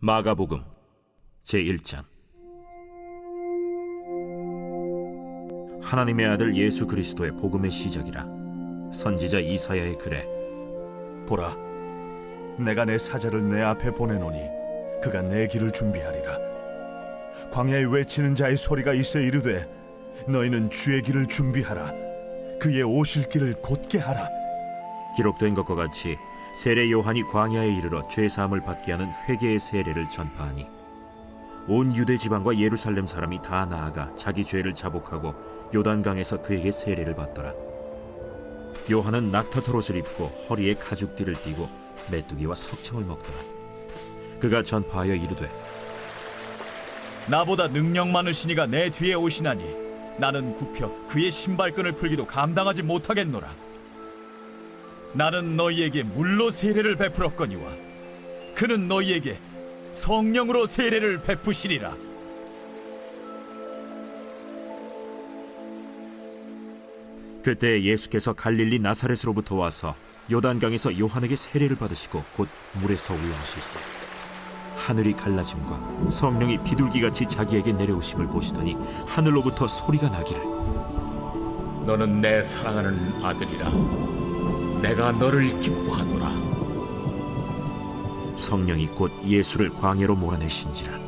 마가복음 제1장. 하나님의 아들 예수 그리스도의 복음의 시작이라. 선지자 이사야의 글에 보라, 내가 내 사자를 내 앞에 보내노니 그가 내 길을 준비하리라. 광야에 외치는 자의 소리가 있어 이르되 너희는 주의 길을 준비하라. 그의 오실 길을 곧게 하라. 기록된 것과 같이 세례 요한이 광야에 이르러 죄 사함을 받게 하는 회개의 세례를 전파하니 온 유대 지방과 예루살렘 사람이 다 나아가 자기 죄를 자복하고 요단강에서 그에게 세례를 받더라. 요한은 낙타털 옷을 입고 허리에 가죽띠를 띠고 메뚜기와 석청을 먹더라. 그가 전파하여 이르되 나보다 능력 많으시니가 내 뒤에 오시나니 나는 굽혀 그의 신발끈을 풀기도 감당하지 못하겠노라. 나는 너희에게 물로 세례를 베풀었거니와 그는 너희에게 성령으로 세례를 베푸시리라. 그때 예수께서 갈릴리 나사렛으로부터 와서 요단강에서 요한에게 세례를 받으시고 곧 물에서 올라오실세. 하늘이 갈라짐과 성령이 비둘기같이 자기에게 내려오심을 보시더니 하늘로부터 소리가 나기를 너는 내 사랑하는 아들이라. 내가 너를 기뻐하노라. 성령이 곧 예수를 광야로 몰아내신지라.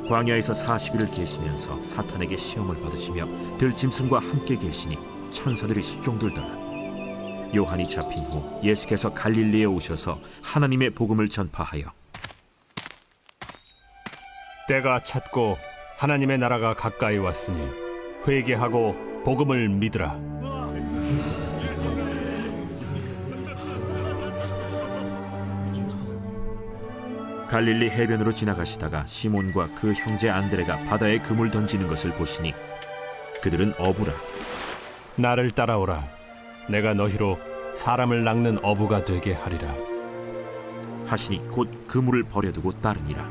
광야에서 40일을 계시면서 사탄에게 시험을 받으시며 들짐승과 함께 계시니 천사들이 수종들더라. 요한이 잡힌 후 예수께서 갈릴리에 오셔서 하나님의 복음을 전파하여 때가 찼고 하나님의 나라가 가까이 왔으니 회개하고 복음을 믿으라. 갈릴리 해변으로 지나가시다가 시몬과 그 형제 안드레가 바다에 그물 던지는 것을 보시니 그들은 어부라. 나를 따라오라. 내가 너희로 사람을 낚는 어부가 되게 하리라. 하시니 곧 그물을 버려두고 따르니라.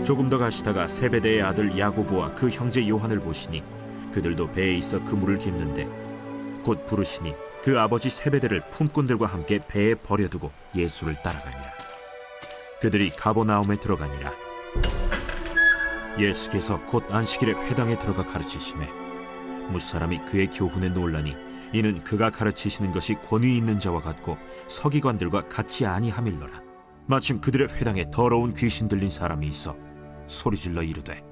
조금 더 가시다가 세베대의 아들 야고보와 그 형제 요한을 보시니 그들도 배에 있어 그물을 깁는데 곧 부르시니 그 아버지 세베대를 품꾼들과 함께 배에 버려두고 예수를 따라가니라. 그들이 가버나움에 들어가니라. 예수께서 곧 안식일에 회당에 들어가 가르치시매 무사람이 그의 교훈에 놀라니 이는 그가 가르치시는 것이 권위 있는 자와 같고 서기관들과 같이 아니함일러라. 마침 그들의 회당에 더러운 귀신 들린 사람이 있어 소리질러 이르되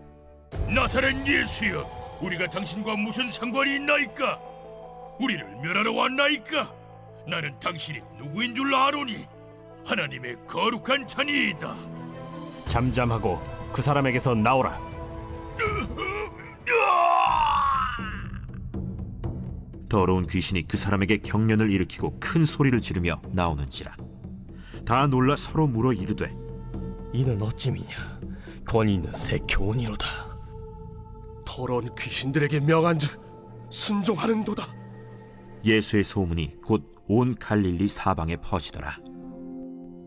나사렛 예수여, 우리가 당신과 무슨 상관이 있나이까? 우리를 멸하러 왔나이까? 나는 당신이 누구인 줄 아노니 하나님의 거룩한 자니이다. 잠잠하고 그 사람에게서 나오라. 더러운 귀신이 그 사람에게 경련을 일으키고 큰 소리를 지르며 나오는지라. 다 놀라 서로 물어 이르되 이는 어찌미냐? 권위 있는 새 교훈이로다. 더러운 귀신들에게 명한즉 순종하는도다. 예수의 소문이 곧 온 갈릴리 사방에 퍼지더라.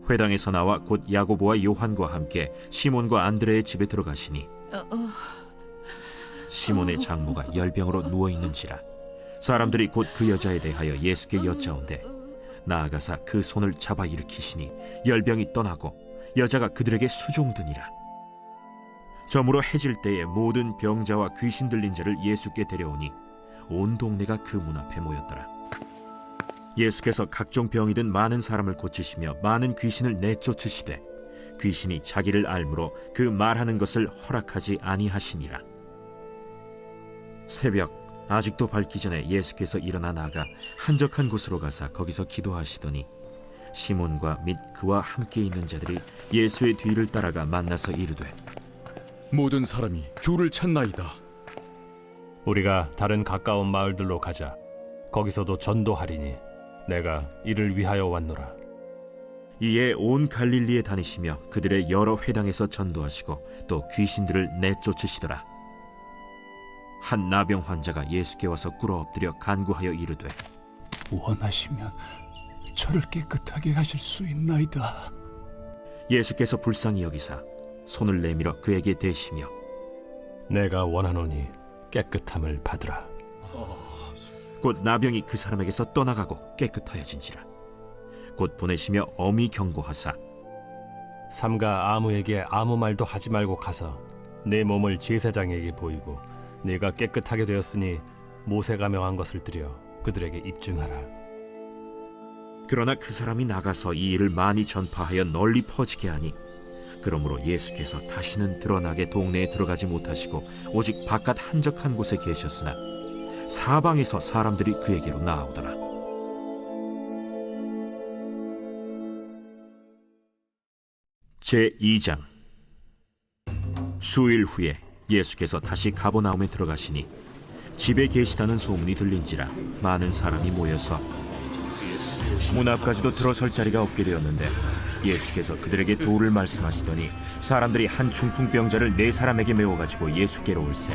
회당에서 나와 곧 야고보와 요한과 함께 시몬과 안드레의 집에 들어가시니 시몬의 장모가 열병으로 누워있는지라. 사람들이 곧 그 여자에 대하여 예수께 여짜온대 나아가사 그 손을 잡아 일으키시니 열병이 떠나고 여자가 그들에게 수종드니라. 저물어 해질 때에 모든 병자와 귀신 들린 자를 예수께 데려오니 온 동네가 그 문 앞에 모였더라. 예수께서 각종 병이 든 많은 사람을 고치시며 많은 귀신을 내쫓으시되 귀신이 자기를 알므로 그 말하는 것을 허락하지 아니하시니라. 새벽 아직도 밝기 전에 예수께서 일어나 나가 한적한 곳으로 가사 거기서 기도하시더니 시몬과 및 그와 함께 있는 자들이 예수의 뒤를 따라가 만나서 이르되 모든 사람이 주를 찾나이다. 우리가 다른 가까운 마을들로 가자. 거기서도 전도하리니 내가 이를 위하여 왔노라. 이에 온 갈릴리에 다니시며 그들의 여러 회당에서 전도하시고 또 귀신들을 내쫓으시더라. 한 나병 환자가 예수께 와서 꿇어 엎드려 간구하여 이르되 원하시면 저를 깨끗하게 하실 수 있나이다. 예수께서 불쌍히 여기사 손을 내밀어 그에게 대시며 내가 원하노니 깨끗함을 받으라. 곧 나병이 그 사람에게서 떠나가고 깨끗하여진지라. 곧 보내시며 엄히 경고하사 삼가 아무에게 아무 말도 하지 말고 가서 내 몸을 제사장에게 보이고 네가 깨끗하게 되었으니 모세가 명한 것을 드려 그들에게 입증하라. 그러나 그 사람이 나가서 이 일을 많이 전파하여 널리 퍼지게 하니 그러므로 예수께서 다시는 드러나게 동네에 들어가지 못하시고 오직 바깥 한적한 곳에 계셨으나 사방에서 사람들이 그에게로 나아오더라. 제2장. 수일 후에 예수께서 다시 가버나움에 들어가시니 집에 계시다는 소문이 들린지라 많은 사람이 모여서 문 앞까지도 들어설 자리가 없게 되었는데 예수께서 그들에게 도를 말씀하시더니 사람들이 한 중풍병자를 4사람에게 메워가지고 예수께로 올세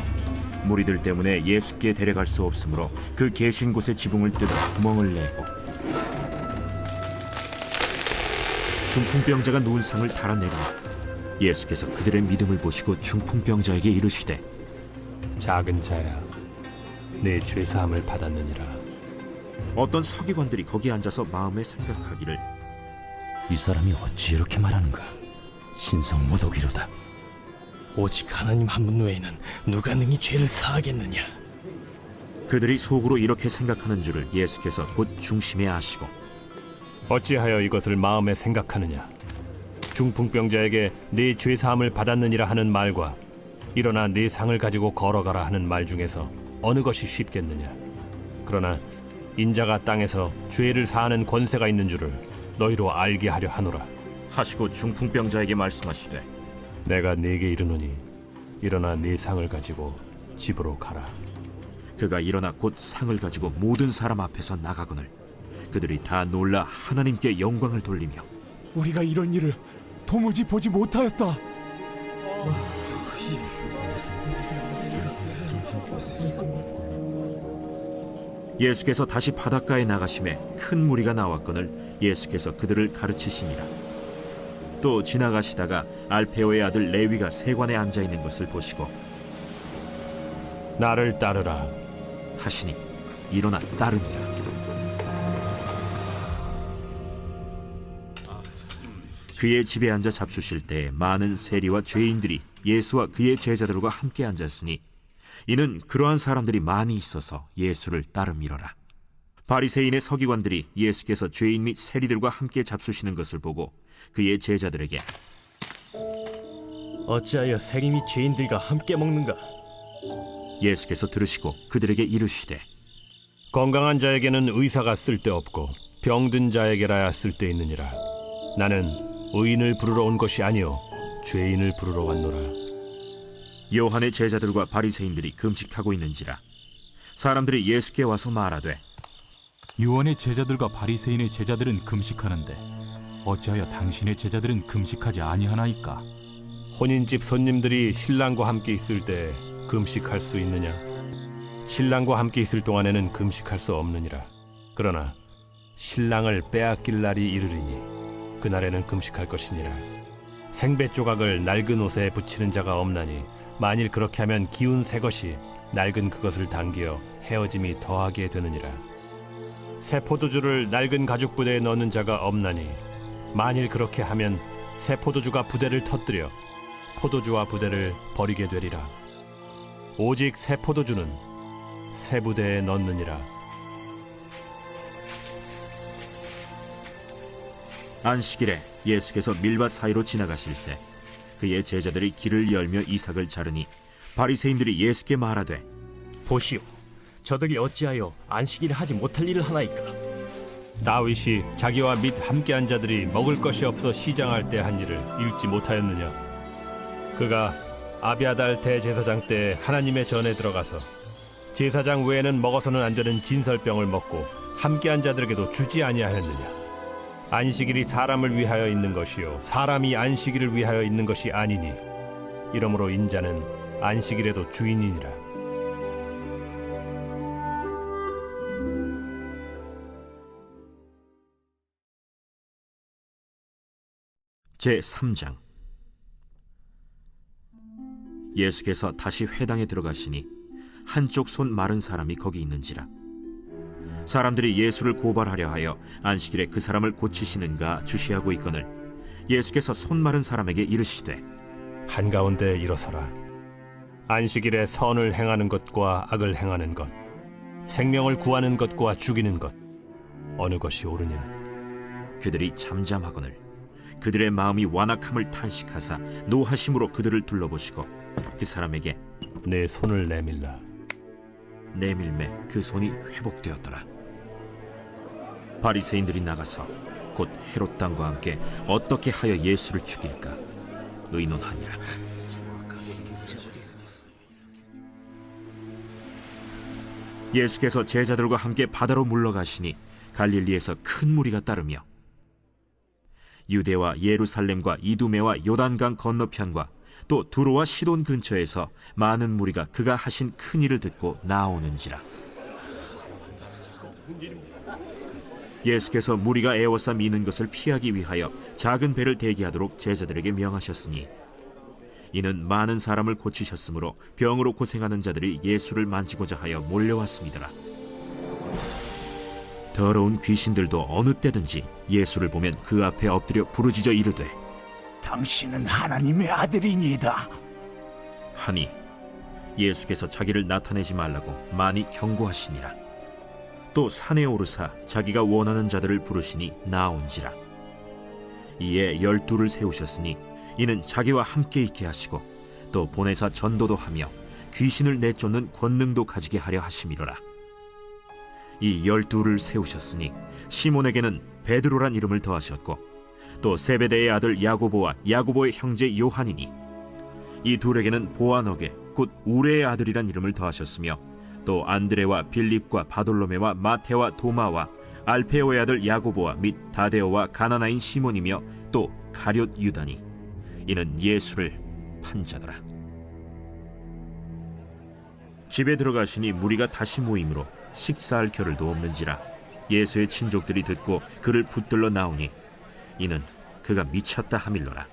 무리들 때문에 예수께 데려갈 수 없으므로 그 계신 곳의 지붕을 뜯어 구멍을 내고 중풍병자가 누운 상을 달아내리니 예수께서 그들의 믿음을 보시고 중풍병자에게 이르시되 작은 자야, 내 죄사함을 받았느니라. 어떤 서기관들이 거기 앉아서 마음에 생각하기를 이 사람이 어찌 이렇게 말하는가? 신성 모독이로다. 오직 하나님 한 분 외에는 누가 능히 죄를 사하겠느냐? 그들이 속으로 이렇게 생각하는 줄을 예수께서 곧 중심에 아시고 어찌하여 이것을 마음에 생각하느냐? 중풍병자에게 네 죄사함을 받았느니라 하는 말과 일어나 네 상을 가지고 걸어가라 하는 말 중에서 어느 것이 쉽겠느냐? 그러나 인자가 땅에서 죄를 사하는 권세가 있는 줄을 너희로 알게 하려 하노라. 하시고 중풍병자에게 말씀하시되 내가 네게 이르노니 일어나 네 상을 가지고 집으로 가라. 그가 일어나 곧 상을 가지고 모든 사람 앞에서 나가거늘 그들이 다 놀라 하나님께 영광을 돌리며 우리가 이런 일을 도무지 보지 못하였다. 예수께서 다시 바닷가에 나가심에 큰 무리가 나왔거늘 예수께서 그들을 가르치시니라. 또 지나가시다가 알페오의 아들 레위가 세관에 앉아 있는 것을 보시고 나를 따르라 하시니 일어나 따르니라. 그의 집에 앉아 잡수실 때 많은 세리와 죄인들이 예수와 그의 제자들과 함께 앉았으니 이는 그러한 사람들이 많이 있어서 예수를 따름이러라. 바리새인의 서기관들이 예수께서 죄인 및 세리들과 함께 잡수시는 것을 보고 그의 제자들에게 어찌하여 세리 및 죄인들과 함께 먹는가? 예수께서 들으시고 그들에게 이르시되 건강한 자에게는 의사가 쓸데없고 병든 자에게라야 쓸데있느니라. 나는 의인을 부르러 온 것이 아니요 죄인을 부르러 왔노라. 요한의 제자들과 바리새인들이 금식하고 있는지라 사람들이 예수께 와서 말하되 요한의 제자들과 바리새인의 제자들은 금식하는데 어찌하여 당신의 제자들은 금식하지 아니하나이까? 혼인집 손님들이 신랑과 함께 있을 때 금식할 수 있느냐? 신랑과 함께 있을 동안에는 금식할 수 없느니라. 그러나 신랑을 빼앗길 날이 이르리니 그날에는 금식할 것이니라. 생배 조각을 낡은 옷에 붙이는 자가 없나니 만일 그렇게 하면 기운 새 것이 낡은 그것을 당겨 헤어짐이 더하게 되느니라. 새 포도주를 낡은 가죽 부대에 넣는 자가 없나니 만일 그렇게 하면 새 포도주가 부대를 터뜨려 포도주와 부대를 버리게 되리라. 오직 새 포도주는 새 부대에 넣느니라. 안식일에 예수께서 밀밭 사이로 지나가실새 그의 제자들이 길을 열며 이삭을 자르니 바리새인들이 예수께 말하되 보시오, 저들이 어찌하여 안식일을 하지 못할 일을 하나이까? 다윗이 자기와 및 함께한 자들이 먹을 것이 없어 시장할 때 한 일을 읽지 못하였느냐? 그가 아비아달 대제사장 때 하나님의 전에 들어가서 제사장 외에는 먹어서는 안 되는 진설병을 먹고 함께한 자들에게도 주지 아니하였느냐? 안식일이 사람을 위하여 있는 것이요 사람이 안식일을 위하여 있는 것이 아니니 이러므로 인자는 안식일에도 주인이니라. 제3장. 예수께서 다시 회당에 들어가시니 한쪽 손 마른 사람이 거기 있는지라. 사람들이 예수를 고발하려 하여 안식일에 그 사람을 고치시는가 주시하고 있거늘 예수께서 손 마른 사람에게 이르시되 한가운데 일어서라. 안식일에 선을 행하는 것과 악을 행하는 것, 생명을 구하는 것과 죽이는 것, 어느 것이 옳으냐? 그들이 잠잠하거늘 그들의 마음이 완악함을 탄식하사 노하심으로 그들을 둘러보시고 그 사람에게 내 손을 내밀라. 내밀매 그 손이 회복되었더라. 바리새인들이 나가서 곧 헤롯 당과 함께 어떻게 하여 예수를 죽일까 의논하니라. 예수께서 제자들과 함께 바다로 물러가시니 갈릴리에서 큰 무리가 따르며 유대와 예루살렘과 이두메와 요단강 건너편과 또 두로와 시돈 근처에서 많은 무리가 그가 하신 큰 일을 듣고 나오는지라. 예수께서 무리가 에워싸 미는 것을 피하기 위하여 작은 배를 대기하도록 제자들에게 명하셨으니 이는 많은 사람을 고치셨으므로 병으로 고생하는 자들이 예수를 만지고자 하여 몰려왔습니다. 더러운 귀신들도 어느 때든지 예수를 보면 그 앞에 엎드려 부르짖어 이르되 당신은 하나님의 아들이니이다 하니 예수께서 자기를 나타내지 말라고 많이 경고하시니라. 또 산에 오르사 자기가 원하는 자들을 부르시니 나온지라. 이에 12를 세우셨으니 이는 자기와 함께 있게 하시고 또 보내사 전도도 하며 귀신을 내쫓는 권능도 가지게 하려 하심이로라. 이 12를 세우셨으니 시몬에게는 베드로란 이름을 더하셨고 또 세베대의 아들 야고보와 야고보의 형제 요한이니 이 둘에게는 보아너게 곧 우레의 아들이란 이름을 더하셨으며 또 안드레와 빌립과 바돌로메와 마테와 도마와 알페오의 아들 야고보와 및 다데오와 가나나인 시몬이며 또 가룟 유다니 이는 예수를 판 자더라. 집에 들어가시니 무리가 다시 모이므로 식사할 겨를도 없는지라. 예수의 친족들이 듣고 그를 붙들러 나오니 이는 그가 미쳤다 하밀러라.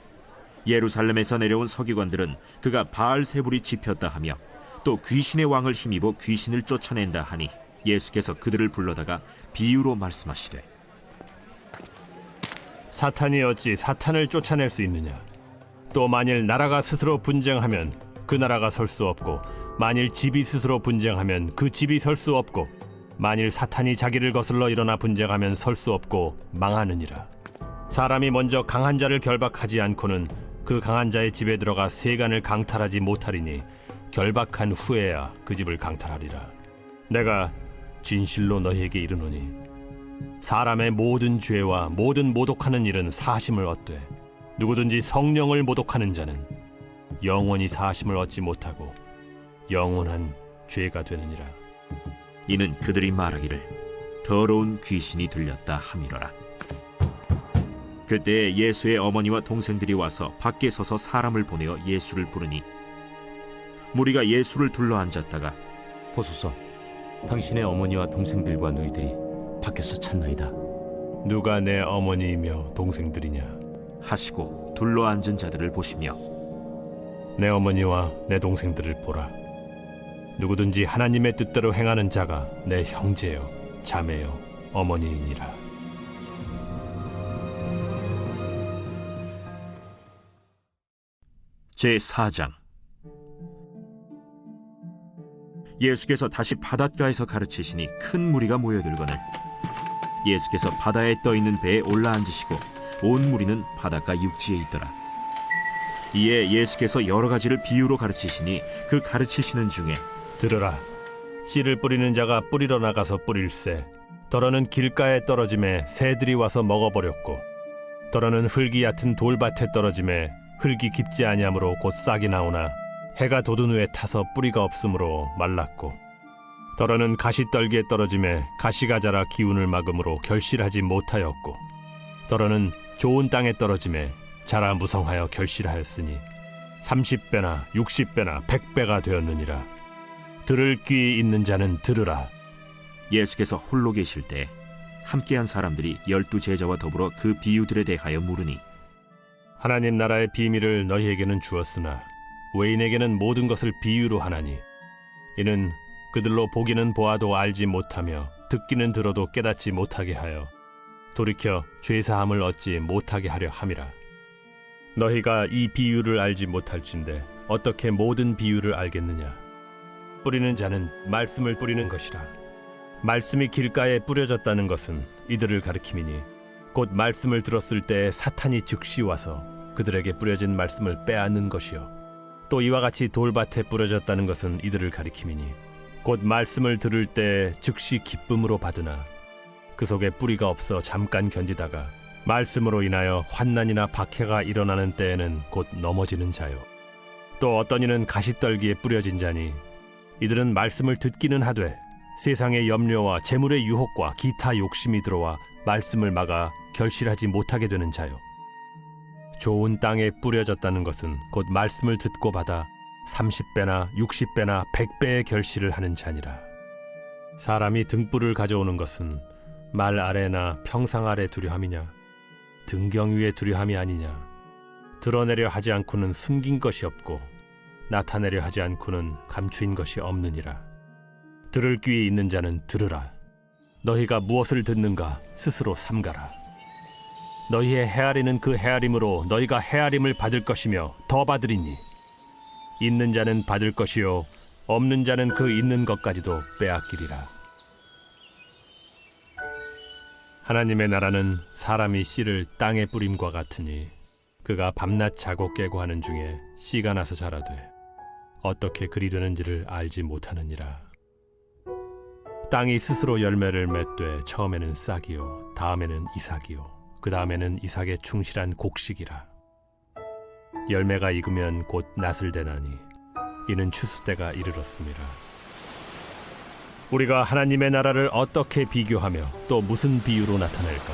예루살렘에서 내려온 서기관들은 그가 바알세불이 집혔다 하며 또 귀신의 왕을 힘입어 귀신을 쫓아낸다 하니 예수께서 그들을 불러다가 비유로 말씀하시되 사탄이 어찌 사탄을 쫓아낼 수 있느냐? 또 만일 나라가 스스로 분쟁하면 그 나라가 설 수 없고 만일 집이 스스로 분쟁하면 그 집이 설 수 없고 만일 사탄이 자기를 거슬러 일어나 분쟁하면 설 수 없고 망하느니라. 사람이 먼저 강한 자를 결박하지 않고는 그 강한 자의 집에 들어가 세간을 강탈하지 못하리니 결박한 후에야 그 집을 강탈하리라. 내가 진실로 너희에게 이르노니 사람의 모든 죄와 모든 모독하는 일은 사심을 얻되 누구든지 성령을 모독하는 자는 영원히 사심을 얻지 못하고 영원한 죄가 되느니라. 이는 그들이 말하기를 더러운 귀신이 들렸다 함이로라. 그때 예수의 어머니와 동생들이 와서 밖에 서서 사람을 보내어 예수를 부르니 무리가 예수를 둘러 앉았다가 보소서, 당신의 어머니와 동생들과 너희들이 밖에서 찾나이다. 누가 내 어머니이며 동생들이냐? 하시고 둘러 앉은 자들을 보시며 내 어머니와 내 동생들을 보라. 누구든지 하나님의 뜻대로 행하는 자가 내 형제요 자매요 어머니이니라. 제4장. 예수께서 다시 바닷가에서 가르치시니 큰 무리가 모여들거늘 예수께서 바다에 떠있는 배에 올라앉으시고 온 무리는 바닷가 육지에 있더라. 이에 예수께서 여러 가지를 비유로 가르치시니 그 가르치시는 중에 들으라. 씨를 뿌리는 자가 뿌리러 나가서 뿌릴새 더러는 길가에 떨어짐에 새들이 와서 먹어버렸고 더러는 흙이 얕은 돌밭에 떨어짐에 흙이 깊지 아니하므로 곧 싹이 나오나 해가 돋은 후에 타서 뿌리가 없으므로 말랐고 더러는 가시떨기에 떨어짐에 가시가 자라 기운을 막음으로 결실하지 못하였고 더러는 좋은 땅에 떨어짐에 자라 무성하여 결실하였으니 30배나 60배나 100배가 되었느니라. 들을 귀 있는 자는 들으라. 예수께서 홀로 계실 때 함께한 사람들이 12 제자와 더불어 그 비유들에 대하여 물으니 하나님 나라의 비밀을 너희에게는 주었으나 외인에게는 모든 것을 비유로 하나니 이는 그들로 보기는 보아도 알지 못하며 듣기는 들어도 깨닫지 못하게 하여 돌이켜 죄사함을 얻지 못하게 하려 함이라. 너희가 이 비유를 알지 못할진대 어떻게 모든 비유를 알겠느냐? 뿌리는 자는 말씀을 뿌리는 것이라. 말씀이 길가에 뿌려졌다는 것은 이들을 가리킴이니 곧 말씀을 들었을 때 사탄이 즉시 와서 그들에게 뿌려진 말씀을 빼앗는 것이요. 또 이와 같이 돌밭에 뿌려졌다는 것은 이들을 가리킴이니 곧 말씀을 들을 때 즉시 기쁨으로 받으나 그 속에 뿌리가 없어 잠깐 견디다가 말씀으로 인하여 환난이나 박해가 일어나는 때에는 곧 넘어지는 자요. 또 어떤 이는 가시떨기에 뿌려진 자니 이들은 말씀을 듣기는 하되 세상의 염려와 재물의 유혹과 기타 욕심이 들어와 말씀을 막아 결실하지 못하게 되는 자요. 좋은 땅에 뿌려졌다는 것은 곧 말씀을 듣고 받아 30배나 60배나 100배의 결실을 하는 자니라. 사람이 등불을 가져오는 것은 말 아래나 평상 아래 두려 함이냐? 등경 위에 두려 함이 아니냐? 드러내려 하지 않고는 숨긴 것이 없고 나타내려 하지 않고는 감추인 것이 없느니라. 들을 귀에 있는 자는 들으라. 너희가 무엇을 듣는가 스스로 삼가라. 너희의 헤아리는 그 헤아림으로 너희가 헤아림을 받을 것이며 더 받으리니 있는 자는 받을 것이요 없는 자는 그 있는 것까지도 빼앗기리라. 하나님의 나라는 사람이 씨를 땅에 뿌림과 같으니 그가 밤낮 자고 깨고 하는 중에 씨가 나서 자라되 어떻게 그리 되는지를 알지 못하느니라. 땅이 스스로 열매를 맺되 처음에는 싹이요 다음에는 이삭이요 그 다음에는 이삭의 충실한 곡식이라. 열매가 익으면 곧 낫을 대나니 이는 추수 때가 이르렀습니다. 우리가 하나님의 나라를 어떻게 비교하며 또 무슨 비유로 나타낼까?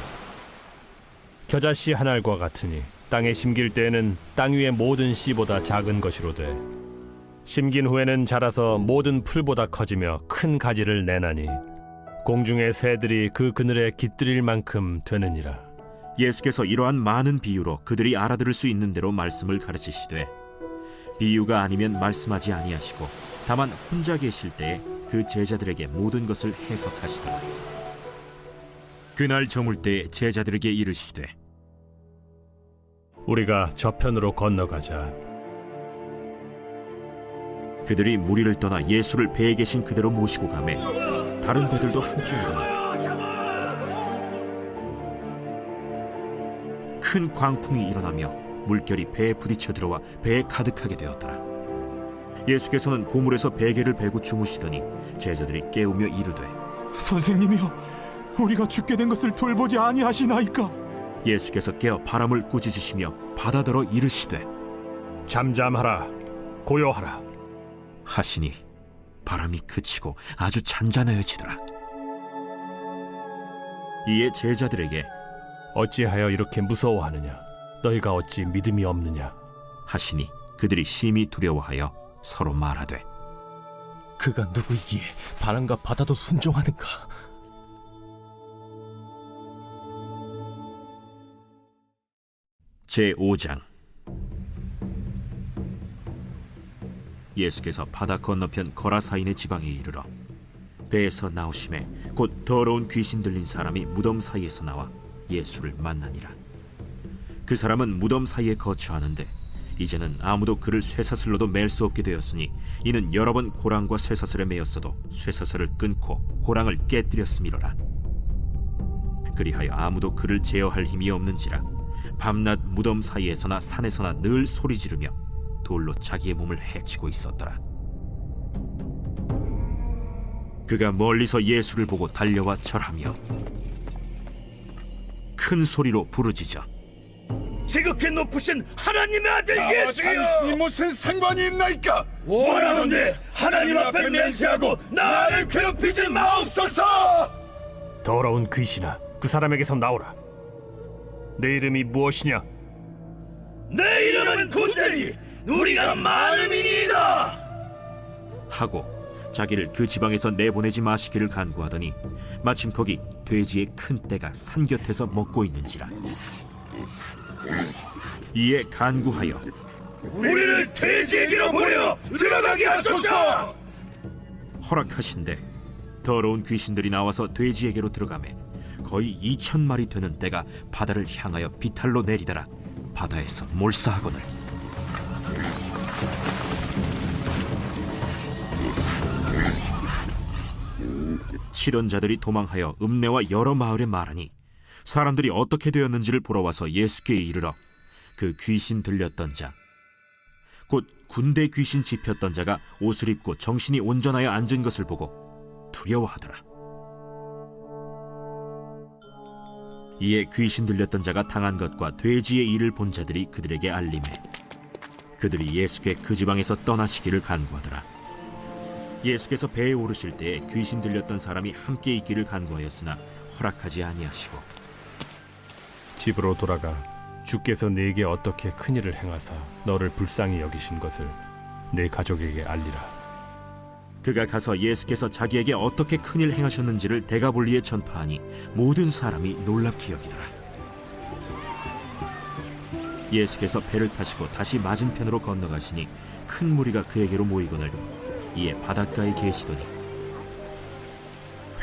겨자씨 한 알과 같으니 땅에 심길 때에는 땅 위의 모든 씨보다 작은 것이로되 심긴 후에는 자라서 모든 풀보다 커지며 큰 가지를 내나니 공중의 새들이 그 그늘에 깃들일 만큼 되느니라. 예수께서 이러한 많은 비유로 그들이 알아들을 수 있는 대로 말씀을 가르치시되 비유가 아니면 말씀하지 아니하시고 다만 혼자 계실 때에 그 제자들에게 모든 것을 해석하시더라. 그날 저물 때에 제자들에게 이르시되 우리가 저편으로 건너가자. 그들이 무리를 떠나 예수를 배에 계신 그대로 모시고 가매 다른 배들도 함께 오더니 큰 광풍이 일어나며 물결이 배에 부딪혀 들어와 배에 가득하게 되었더라. 예수께서는 고물에서 베개를 베고 주무시더니 제자들이 깨우며 이르되 선생님이여, 우리가 죽게 된 것을 돌보지 아니하시나이까? 예수께서 깨어 바람을 꾸짖으시며 바다더러 이르시되 잠잠하라 고요하라 하시니 바람이 그치고 아주 잔잔하여지더라. 이에 제자들에게 어찌하여 이렇게 무서워하느냐? 너희가 어찌 믿음이 없느냐? 하시니 그들이 심히 두려워하여 서로 말하되 그가 누구이기에 바람과 바다도 순종하는가? 제5장. 예수께서 바다 건너편 거라사인의 지방에 이르러 배에서 나오심에 곧 더러운 귀신 들린 사람이 무덤 사이에서 나와 예수를 만나니라. 그 사람은 무덤 사이에 거처하는데 이제는 아무도 그를 쇠사슬로도 맬 수 없게 되었으니 이는 여러 번 고랑과 쇠사슬에 매였어도 쇠사슬을 끊고 고랑을 깨뜨렸음이로라. 그리하여 아무도 그를 제어할 힘이 없는지라 밤낮 무덤 사이에서나 산에서나 늘 소리 지르며 돌로 자기의 몸을 해치고 있었더라. 그가 멀리서 예수를 보고 달려와 절하며 큰 소리로 부르짖어 지극히 높으신 하나님의 아들 예수여, 당신이 무슨 상관이 있나이까? 원하건대 하나님 앞에 맹세하고 나를 괴롭히지 마옵소서. 더러운 귀신아, 그 사람에게서 나오라. 내 이름이 무엇이냐? 내 이름은 군대니 우리가 많음이니이다 하고 자기를 그 지방에서 내보내지 마시기를 간구하더니 마침 거기 돼지의 큰 떼가 산 곁에서 먹고 있는지라. 이에 간구하여 우리를 돼지에게로 보내어 들어가게 하소서. 허락하신대 더러운 귀신들이 나와서 돼지에게로 들어가매 거의 2,000마리 되는 떼가 바다를 향하여 비탈로 내리더라. 바다에서 몰사하거늘 칠언자들이 도망하여 읍내와 여러 마을에 말하니 사람들이 어떻게 되었는지를 보러 와서 예수께 이르러 그 귀신 들렸던 자 곧 군대 귀신 집혔던 자가 옷을 입고 정신이 온전하여 앉은 것을 보고 두려워하더라. 이에 귀신 들렸던 자가 당한 것과 돼지의 일을 본 자들이 그들에게 알림해 그들이 예수께 그 지방에서 떠나시기를 간구하더라. 예수께서 배에 오르실 때에 귀신 들렸던 사람이 함께 있기를 간구하였으나 허락하지 아니하시고 집으로 돌아가 주께서 네게 어떻게 큰 일을 행하사 너를 불쌍히 여기신 것을 네 가족에게 알리라. 그가 가서 예수께서 자기에게 어떻게 큰일 행하셨는지를 데가볼리에 전파하니 모든 사람이 놀랍게 여기더라. 예수께서 배를 타시고 다시 맞은편으로 건너가시니 큰 무리가 그에게로 모이거늘 이에 바닷가에 계시더니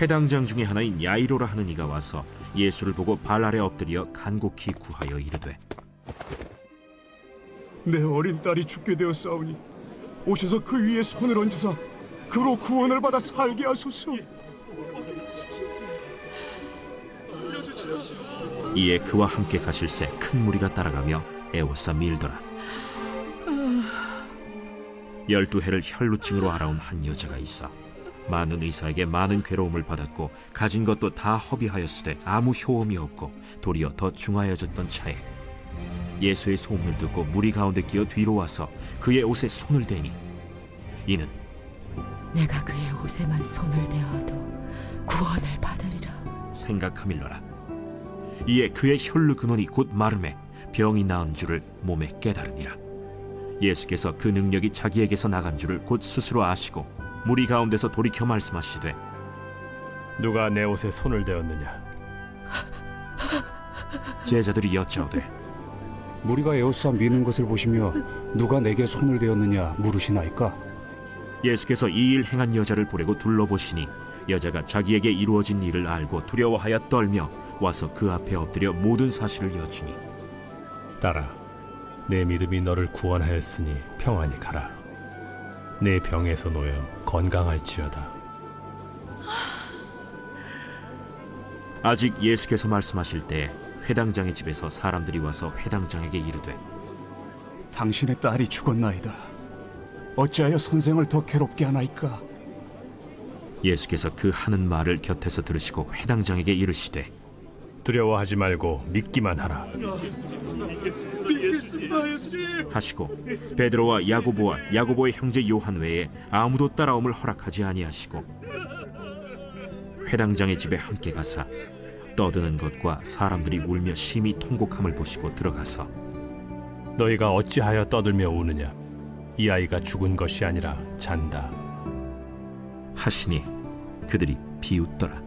회당장 중에 하나인 야이로라 하는 이가 와서 예수를 보고 발 아래 엎드려 간곡히 구하여 이르되 내 어린 딸이 죽게 되었사오니 오셔서 그 위에 손을 얹으사 그로 구원을 받아 살게 하소서. 이에 그와 함께 가실새 큰 무리가 따라가며 애워싸 밀더라. 12해를 혈루증으로 알아온 한 여자가 있어 많은 의사에게 많은 괴로움을 받았고 가진 것도 다 허비하였으되 아무 효험이 없고 도리어 더 중하여졌던 차에 예수의 소문을 듣고 무리 가운데 끼어 뒤로 와서 그의 옷에 손을 대니 이는 내가 그의 옷에만 손을 대어도 구원을 받으리라 생각하밀러라. 이에 그의 혈루 근원이 곧 마름에 병이 나은 줄을 몸에 깨달으니라. 예수께서 그 능력이 자기에게서 나간 줄을 곧 스스로 아시고 무리 가운데서 돌이켜 말씀하시되 누가 내 옷에 손을 대었느냐? 제자들이 여짜오되 무리가 에워싸 미는 것을 보시며 누가 내게 손을 대었느냐 물으시나이까? 예수께서 이 일 행한 여자를 보려고 둘러보시니 여자가 자기에게 이루어진 일을 알고 두려워하여 떨며 와서 그 앞에 엎드려 모든 사실을 여쭈니 딸아, 내 믿음이 너를 구원하였으니 평안히 가라. 내 병에서 놓여 건강할지어다. 아직 예수께서 말씀하실 때 회당장의 집에서 사람들이 와서 회당장에게 이르되 당신의 딸이 죽었나이다. 어찌하여 선생을 더 괴롭게 하나이까? 예수께서 그 하는 말을 곁에서 들으시고 회당장에게 이르시되 두려워하지 말고 믿기만 하라. 하시고 베드로와 야고보와 야고보의 형제 요한 외에 아무도 따라옴을 허락하지 아니하시고 회당장의 집에 함께 가사 떠드는 것과 사람들이 울며 심히 통곡함을 보시고 들어가서 너희가 어찌하여 떠들며 우느냐? 이 아이가 죽은 것이 아니라 잔다. 하시니 그들이 비웃더라.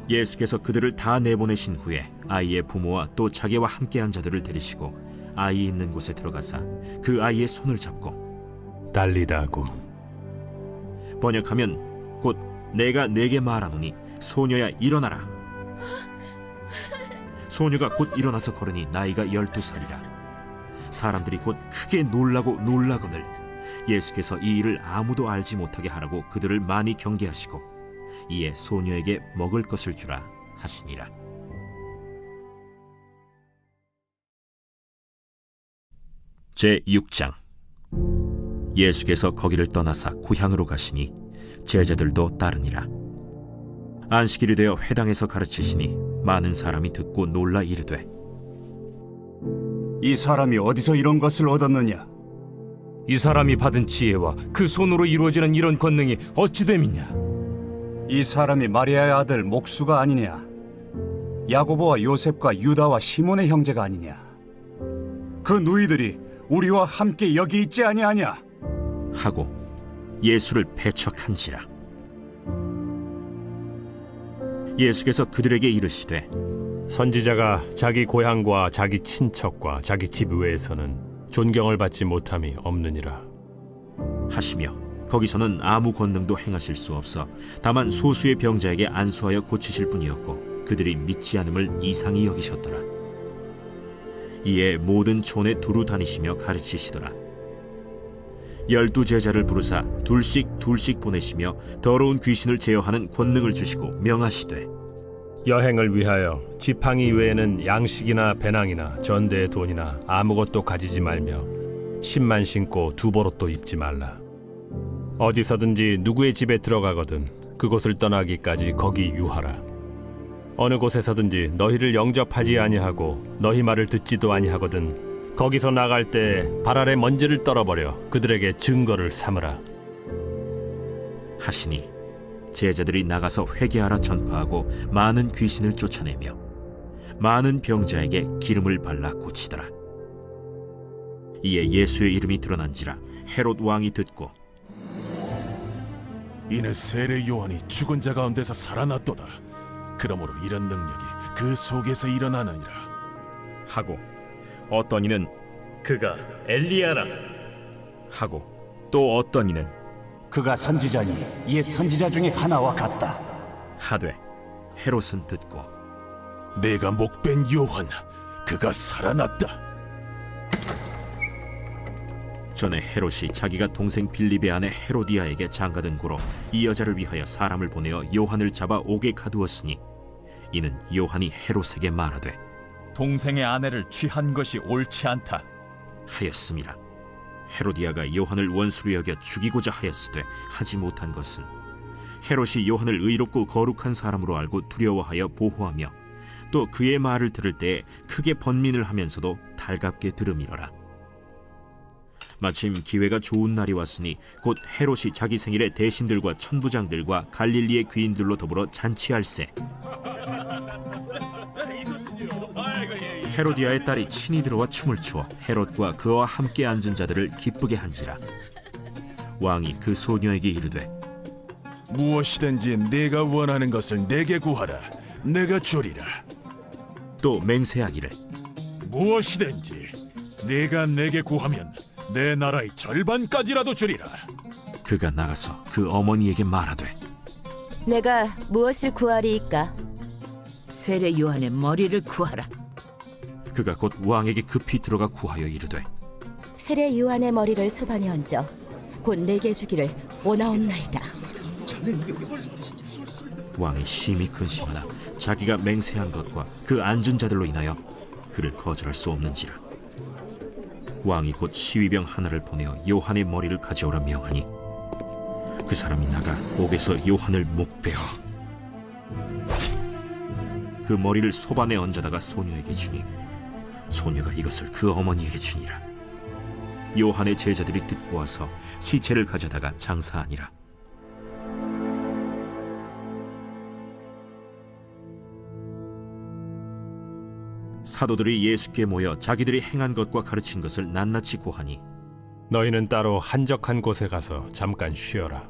예수께서 그들을 다 내보내신 후에 아이의 부모와 또 자기와 함께한 자들을 데리시고 아이 있는 곳에 들어가사 그 아이의 손을 잡고 달리다고 번역하면 곧 내가 네게 말하노니 소녀야 일어나라. 소녀가 곧 일어나서 걸으니 나이가 12살이라. 사람들이 곧 크게 놀라고 놀라거늘 예수께서 이 일을 아무도 알지 못하게 하라고 그들을 많이 경계하시고 이에 소녀에게 먹을 것을 주라 하시니라. 제6장. 예수께서 거기를 떠나사 고향으로 가시니 제자들도 따르니라. 안식일이 되어 회당에서 가르치시니 많은 사람이 듣고 놀라 이르되 이 사람이 어디서 이런 것을 얻었느냐? 이 사람이 받은 지혜와 그 손으로 이루어지는 이런 권능이 어찌 됨이냐? 이 사람이 마리아의 아들 목수가 아니냐? 야고보와 요셉과 유다와 시몬의 형제가 아니냐? 그 누이들이 우리와 함께 여기 있지 아니하냐? 하고 예수를 배척한지라. 예수께서 그들에게 이르시되 선지자가 자기 고향과 자기 친척과 자기 집 외에서는 존경을 받지 못함이 없느니라 하시며 거기서는 아무 권능도 행하실 수 없어 다만 소수의 병자에게 안수하여 고치실 뿐이었고 그들이 믿지 않음을 이상히 여기셨더라. 이에 모든 촌에 두루 다니시며 가르치시더라. 12 제자를 부르사 둘씩 보내시며 더러운 귀신을 제어하는 권능을 주시고 명하시되 여행을 위하여 지팡이 외에는 양식이나 배낭이나 전대의 돈이나 아무것도 가지지 말며 신만 신고 두보롯도 입지 말라. 어디서든지 누구의 집에 들어가거든 그곳을 떠나기까지 거기 유하라. 어느 곳에서든지 너희를 영접하지 아니하고 너희 말을 듣지도 아니하거든 거기서 나갈 때 발 아래 먼지를 떨어버려 그들에게 증거를 삼으라. 하시니 제자들이 나가서 회개하라 전파하고 많은 귀신을 쫓아내며 많은 병자에게 기름을 발라 고치더라. 이에 예수의 이름이 드러난지라 헤롯 왕이 듣고 이는 세례 요한이 죽은 자 가운데서 살아났도다. 그러므로 이런 능력이 그 속에서 일어나느니라 하고 어떤 이는 그가 엘리야라 하고 또 어떤 이는 그가 선지자니 옛 선지자 중에 하나와 같다. 하되 헤롯은 듣고 내가 목벤 요한 그가 살아났다. 전에 헤롯이 자기가 동생 빌립의 아내 헤로디아에게 장가든 고로 이 여자를 위하여 사람을 보내어 요한을 잡아 옥에 가두었으니 이는 요한이 헤롯에게 말하되 동생의 아내를 취한 것이 옳지 않다 하였음이라. 헤로디아가 요한을 원수로 여겨 죽이고자 하였으되 하지 못한 것은 헤롯이 요한을 의롭고 거룩한 사람으로 알고 두려워하여 보호하며 또 그의 말을 들을 때에 크게 번민을 하면서도 달갑게 들음이러라. 마침 기회가 좋은 날이 왔으니 곧 헤롯이 자기 생일에 대신들과 천부장들과 갈릴리의 귀인들로 더불어 잔치할세. 헤로디아의 딸이 친히 들어와 춤을 추어 헤롯과 그와 함께 앉은 자들을 기쁘게 한지라. 왕이 그 소녀에게 이르되 무엇이든지 네가 원하는 것을 내게 구하라. 내가 주리라. 또 맹세하기를 무엇이든지 네가 내게 구하면 내 나라의 절반까지라도 주리라. 그가 나가서 그 어머니에게 말하되 내가 무엇을 구하리이까? 세례 요한의 머리를 구하라. 그가 곧 왕에게 급히 들어가 구하여 이르되 세례 요한의 머리를 소반에 얹어 곧 내게 주기를 원하옵나이다. 왕이 심히 근심하나 자기가 맹세한 것과 그 앉은 자들로 인하여 그를 거절할 수 없는지라. 왕이 곧 시위병 하나를 보내어 요한의 머리를 가져오라 명하니 그 사람이 나가 옥에서 요한을 목베어 그 머리를 소반에 얹어다가 소녀에게 주니 소녀가 이것을 그 어머니에게 주니라. 요한의 제자들이 듣고 와서 시체를 가져다가 장사하니라. 사도들이 예수께 모여 자기들이 행한 것과 가르친 것을 낱낱이 고하니 너희는 따로 한적한 곳에 가서 잠깐 쉬어라.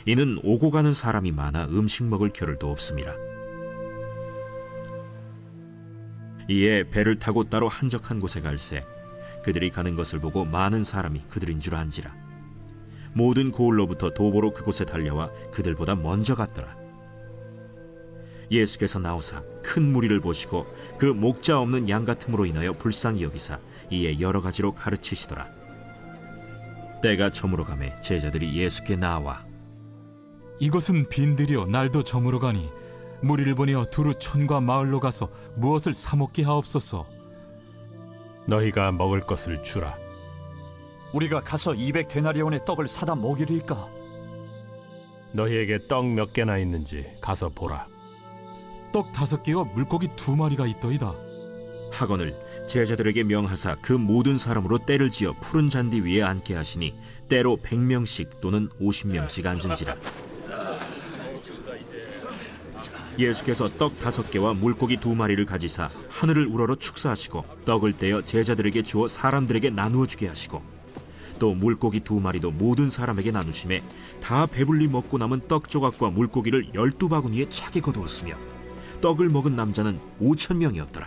이는 오고 가는 사람이 많아 음식 먹을 겨를도 없음이라. 이에 배를 타고 따로 한적한 곳에 갈새 그들이 가는 것을 보고 많은 사람이 그들인 줄 안지라. 모든 고을로부터 도보로 그곳에 달려와 그들보다 먼저 갔더라. 예수께서 나오사 큰 무리를 보시고 그 목자 없는 양 같음으로 인하여 불쌍히 여기사 이에 여러 가지로 가르치시더라. 때가 저물어 가매 제자들이 예수께 나와 이것은 빈들이여 날도 저물어 가니 무리를 보내어 두루 촌과 마을로 가서 무엇을 사 먹게 하옵소서. 너희가 먹을 것을 주라. 우리가 가서 200데나리온의 떡을 사다 먹이리까? 너희에게 떡 몇 개나 있는지 가서 보라. 떡 5개와 물고기 2마리가 있더이다. 하거늘 제자들에게 명하사 그 모든 사람으로 때를 지어 푸른 잔디 위에 앉게 하시니 때로 100명씩 또는 50명씩 앉은지라. 예수께서 떡 5개와 물고기 2마리를 가지사 하늘을 우러러 축사하시고 떡을 떼어 제자들에게 주어 사람들에게 나누어 주게 하시고 또 물고기 2마리도 모든 사람에게 나누심에 다 배불리 먹고 남은 떡 조각과 물고기를 12바구니에 차게 거두었으며 떡을 먹은 남자는 5,000명이었더라.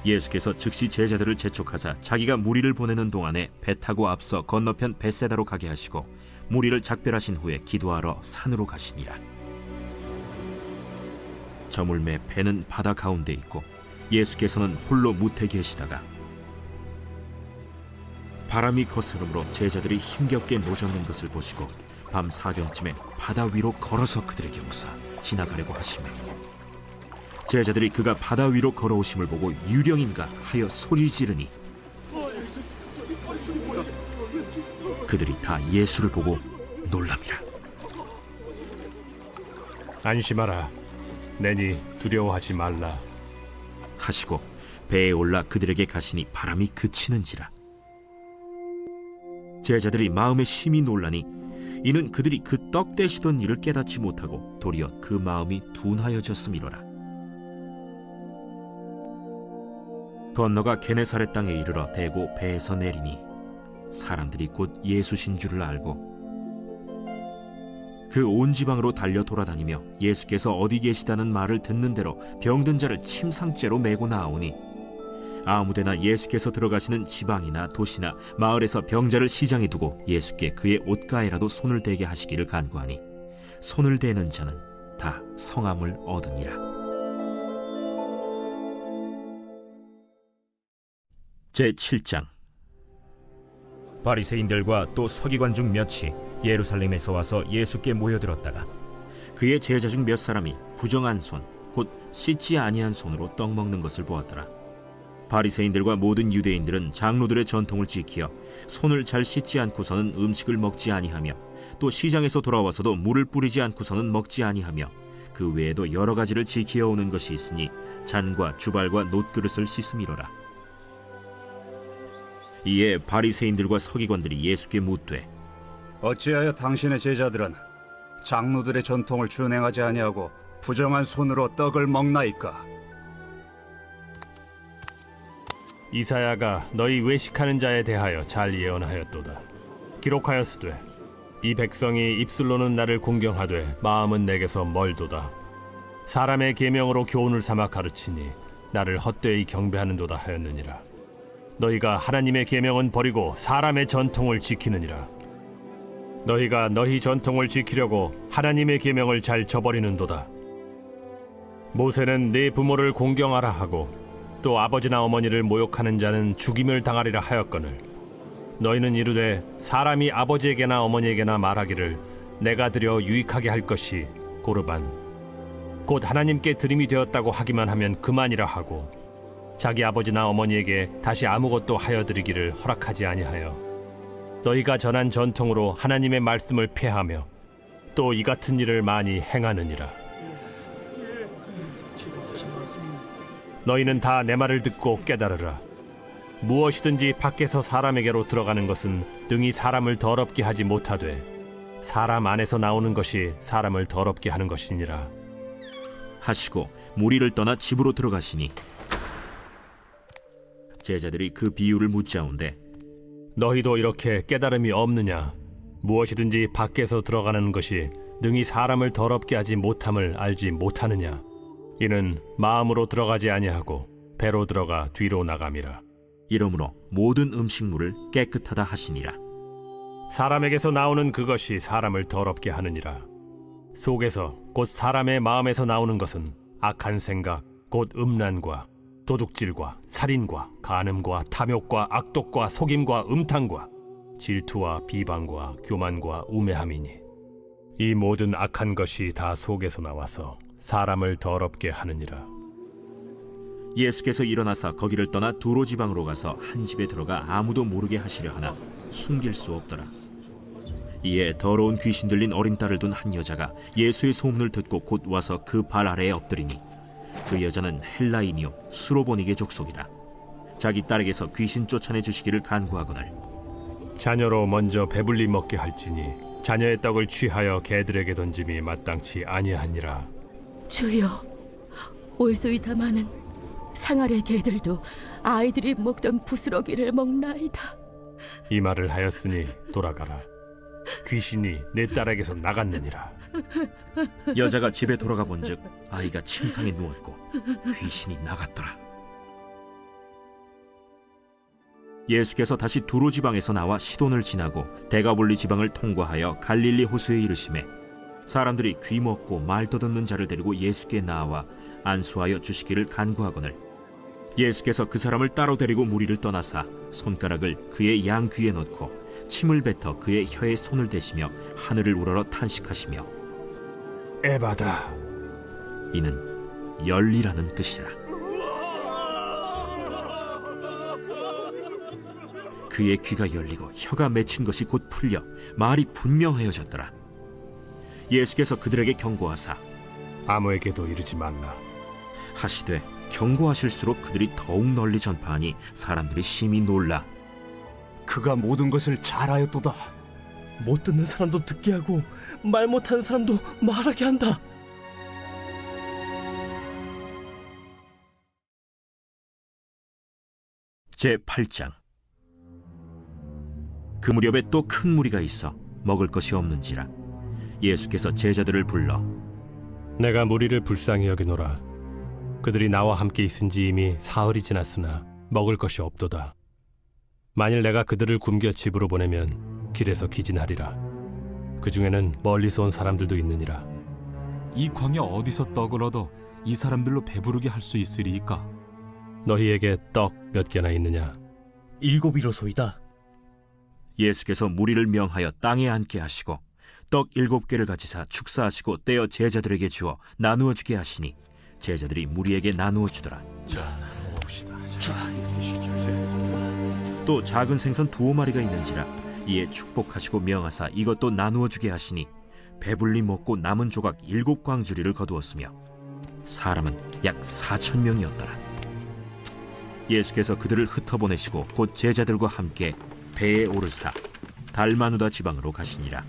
예수께서 즉시 제자들을 재촉하사 자기가 무리를 보내는 동안에 배 타고 앞서 건너편 벳세다로 가게 하시고 무리를 작별하신 후에 기도하러 산으로 가시니라. 저물매 배는 바다 가운데 있고 예수께서는 홀로 무태 계시다가 바람이 거스름으로 제자들이 힘겹게 노젓는 것을 보시고 밤 사경쯤에 바다 위로 걸어서 그들에게 오사 지나가려고 하시매 제자들이 그가 바다 위로 걸어오심을 보고 유령인가 하여 소리 지르니 그들이 다 예수를 보고 놀랍니다. 안심하라. 내니 두려워하지 말라. 하시고 배에 올라 그들에게 가시니 바람이 그치는지라. 제자들이 마음에 심히 놀라니 이는 그들이 그 떡 떼시던 일을 깨닫지 못하고 도리어 그 마음이 둔하여졌음이로라. 건너가 게네사렛 땅에 이르러 대고 배에서 내리니 사람들이 곧 예수신 줄을 알고 그 온 지방으로 달려 돌아다니며 예수께서 어디 계시다는 말을 듣는 대로 병든 자를 침상째로 메고 나오니 아무데나 예수께서 들어가시는 지방이나 도시나 마을에서 병자를 시장에 두고 예수께 그의 옷가에라도 손을 대게 하시기를 간구하니 손을 대는 자는 다 성함을 얻으니라. 제7장. 바리새인들과 또 서기관 중 몇이 예루살렘에서 와서 예수께 모여들었다가 그의 제자 중 몇 사람이 부정한 손, 곧 씻지 아니한 손으로 떡 먹는 것을 보았더라. 바리새인들과 모든 유대인들은 장로들의 전통을 지키어 손을 잘 씻지 않고서는 음식을 먹지 아니하며 또 시장에서 돌아와서도 물을 뿌리지 않고서는 먹지 아니하며 그 외에도 여러 가지를 지키어 오는 것이 있으니 잔과 주발과 놋그릇을 씻음이로라. 이에 바리새인들과 서기관들이 예수께 묻되 어찌하여 당신의 제자들은 장로들의 전통을 준행하지 아니하고 부정한 손으로 떡을 먹나이까? 이사야가 너희 외식하는 자에 대하여 잘 예언하였도다. 기록하였으되 이 백성이 입술로는 나를 공경하되 마음은 내게서 멀도다. 사람의 계명으로 교훈을 삼아 가르치니 나를 헛되이 경배하는도다 하였느니라. 너희가 하나님의 계명은 버리고 사람의 전통을 지키느니라. 너희가 너희 전통을 지키려고 하나님의 계명을 잘 저버리는도다. 모세는 네 부모를 공경하라 하고 또 아버지나 어머니를 모욕하는 자는 죽임을 당하리라 하였거늘 너희는 이르되 사람이 아버지에게나 어머니에게나 말하기를 내가 드려 유익하게 할 것이 고르반 곧 하나님께 드림이 되었다고 하기만 하면 그만이라 하고 자기 아버지나 어머니에게 다시 아무것도 하여 드리기를 허락하지 아니하여 너희가 전한 전통으로 하나님의 말씀을 폐하며 또 이 같은 일을 많이 행하느니라. 너희는 다 내 말을 듣고 깨달으라. 무엇이든지 밖에서 사람에게로 들어가는 것은 능히 사람을 더럽게 하지 못하되 사람 안에서 나오는 것이 사람을 더럽게 하는 것이니라. 하시고 무리를 떠나 집으로 들어가시니 제자들이 그 비유를 묻자온데 너희도 이렇게 깨달음이 없느냐? 무엇이든지 밖에서 들어가는 것이 능히 사람을 더럽게 하지 못함을 알지 못하느냐? 이는 마음으로 들어가지 아니하고 배로 들어가 뒤로 나감이라. 이러므로 모든 음식물을 깨끗하다 하시니라. 사람에게서 나오는 그것이 사람을 더럽게 하느니라. 속에서 곧 사람의 마음에서 나오는 것은 악한 생각 곧 음란과 도둑질과 살인과 간음과 탐욕과 악독과 속임과 음탕과 질투와 비방과 교만과 우매함이니 이 모든 악한 것이 다 속에서 나와서 사람을 더럽게 하느니라. 예수께서 일어나사 거기를 떠나 두로 지방으로 가서 한 집에 들어가 아무도 모르게 하시려 하나 숨길 수 없더라. 이에 더러운 귀신 들린 어린 딸을 둔 한 여자가 예수의 소문을 듣고 곧 와서 그 발 아래에 엎드리니 그 여자는 헬라인이요 수로보니게 족속이라. 자기 딸에게서 귀신 쫓아내 주시기를 간구하거늘 자녀로 먼저 배불리 먹게 할지니 자녀의 떡을 취하여 개들에게 던짐이 마땅치 아니하니라. 주여, 올소이다마는 상아래 개들도 아이들이 먹던 부스러기를 먹나이다. 이 말을 하였으니 돌아가라. 귀신이 내 딸에게서 나갔느니라. 여자가 집에 돌아가 본즉 아이가 침상에 누웠고 귀신이 나갔더라. 예수께서 다시 두로 지방에서 나와 시돈을 지나고 데가볼리 지방을 통과하여 갈릴리 호수에 이르시매 사람들이 귀 먹고 말 더듬는 자를 데리고 예수께 나와 안수하여 주시기를 간구하거늘 예수께서 그 사람을 따로 데리고 무리를 떠나사 손가락을 그의 양 귀에 넣고 침을 뱉어 그의 혀에 손을 대시며 하늘을 우러러 탄식하시며 에바다. 이는 열리라는 뜻이라. 그의 귀가 열리고 혀가 맺힌 것이 곧 풀려 말이 분명하여졌더라. 예수께서 그들에게 경고하사 아무에게도 이르지 말라. 하시되 경고하실수록 그들이 더욱 널리 전파하니 사람들이 심히 놀라 그가 모든 것을 잘하였도다. 못 듣는 사람도 듣게 하고 말 못하는 사람도 말하게 한다. 제8장. 그 무렵에 또 큰 무리가 있어 먹을 것이 없는지라 예수께서 제자들을 불러 내가 무리를 불쌍히 여기노라. 그들이 나와 함께 있은지 이미 사흘이 지났으나 먹을 것이 없도다. 만일 내가 그들을 굶겨 집으로 보내면 길에서 기진하리라. 그 중에는 멀리서 온 사람들도 있느니라. 이 광야 어디서 떡을 얻어 이 사람들로 배부르게 할 수 있으리이까? 너희에게 떡 몇 개나 있느냐? 7이로소이다. 예수께서 무리를 명하여 땅에 앉게 하시고 떡 7개를 가지사 축사하시고 떼어 제자들에게 주어 나누어 주게 하시니 제자들이 무리에게 나누어 주더라. 또 작은 생선 2마리가 있는지라 이에 축복하시고 명하사 이것도 나누어 주게 하시니 배불리 먹고 남은 조각 7광주리를 거두었으며 사람은 약 4,000명이었더라. 예수께서 그들을 흩어보내시고 곧 제자들과 함께 배에 오르사 달마누다 지방으로 가시니라.